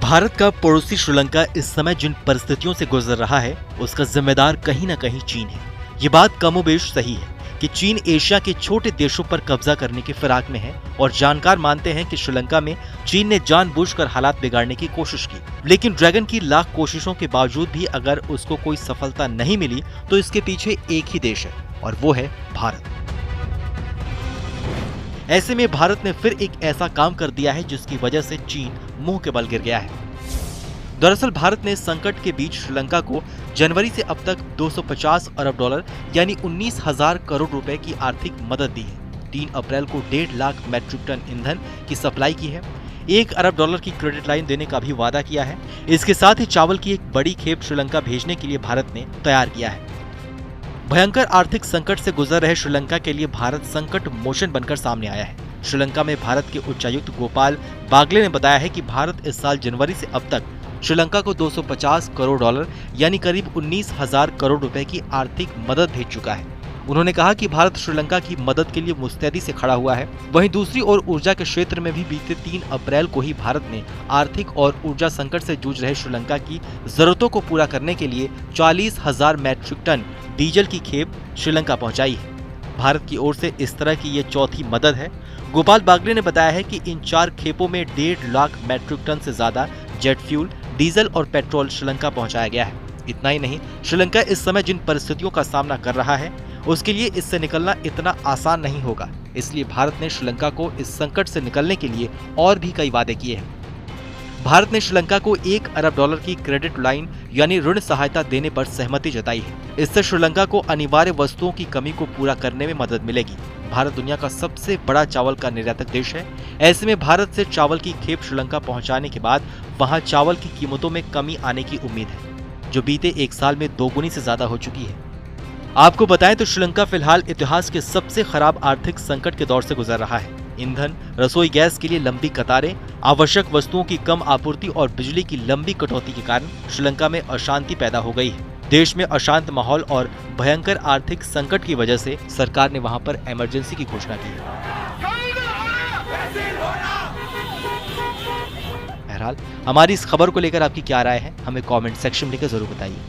भारत का पड़ोसी श्रीलंका इस समय जिन परिस्थितियों से गुजर रहा है उसका जिम्मेदार कहीं न कहीं चीन है। ये बात कमोबेश सही है कि चीन एशिया के छोटे देशों पर कब्जा करने की फिराक में है और जानकार मानते हैं कि श्रीलंका में चीन ने जानबूझकर हालात बिगाड़ने की कोशिश की। लेकिन ड्रैगन की लाख कोशिशों के बावजूद भी अगर उसको कोई सफलता नहीं मिली तो इसके पीछे एक ही देश है और वो है भारत। ऐसे में भारत ने फिर एक ऐसा काम कर दिया है जिसकी वजह से चीन मुंह के बल गिर गया है। दरअसल भारत ने संकट के बीच श्रीलंका को जनवरी से अब तक 250 अरब डॉलर यानी 19,000 करोड़ रुपए की आर्थिक मदद दी है। 3 अप्रैल को 1.5 लाख मैट्रिक टन ईंधन की सप्लाई की है। 1 अरब डॉलर की क्रेडिट लाइन देने का भी वादा किया है। इसके साथ ही चावल की एक बड़ी खेप श्रीलंका भेजने के लिए भारत ने तैयार किया है। भयंकर आर्थिक संकट से गुजर रहे श्रीलंका के लिए भारत संकट मोचन बनकर सामने आया है। श्रीलंका में भारत के उच्चायुक्त गोपाल बागले ने बताया है कि भारत इस साल जनवरी से अब तक श्रीलंका को 250 करोड़ डॉलर यानी करीब 19,000 करोड़ रुपए की आर्थिक मदद भेज चुका है। उन्होंने कहा कि भारत श्रीलंका की मदद के लिए मुस्तैदी से खड़ा हुआ है। वहीं दूसरी ओर ऊर्जा के क्षेत्र में भी बीते 3 अप्रैल को ही भारत ने आर्थिक और ऊर्जा संकट से जूझ रहे श्रीलंका की जरूरतों को पूरा करने के लिए 40,000 मैट्रिक टन डीजल की खेप श्रीलंका पहुंचाई है। भारत की ओर से इस तरह की ये चौथी मदद है। गोपाल बागले ने बताया है कि इन 4 खेपों में 1.5 लाख मैट्रिक टन से ज्यादा जेट फ्यूल, डीजल और पेट्रोल श्रीलंका पहुंचाया गया है। इतना ही नहीं, श्रीलंका इस समय जिन परिस्थितियों का सामना कर रहा है उसके लिए इससे निकलना इतना आसान नहीं होगा। इसलिए भारत ने श्रीलंका को इस संकट से निकलने के लिए और भी कई वादे किए हैं। भारत ने श्रीलंका को 1 अरब डॉलर की क्रेडिट लाइन यानी ऋण सहायता देने पर सहमति जताई है। इससे श्रीलंका को अनिवार्य वस्तुओं की कमी को पूरा करने में मदद मिलेगी। भारत दुनिया का सबसे बड़ा चावल का निर्यातक देश है। ऐसे में भारत से चावल की खेप श्रीलंका पहुंचाने के बाद वहां चावल की कीमतों में कमी आने की उम्मीद है, जो बीते 1 साल में 2 गुनी से ज्यादा हो चुकी है। आपको बताएं तो श्रीलंका फिलहाल इतिहास के सबसे खराब आर्थिक संकट के दौर से गुजर रहा है। ईंधन, रसोई गैस के लिए लंबी कतारें, आवश्यक वस्तुओं की कम आपूर्ति और बिजली की लंबी कटौती के कारण श्रीलंका में अशांति पैदा हो गई है। देश में अशांत माहौल और भयंकर आर्थिक संकट की वजह से सरकार ने वहां पर इमरजेंसी की घोषणा की है। बहरहाल हमारी इस खबर को लेकर आपकी क्या राय है, हमें कमेंट सेक्शन में लिखकर जरूर बताइए।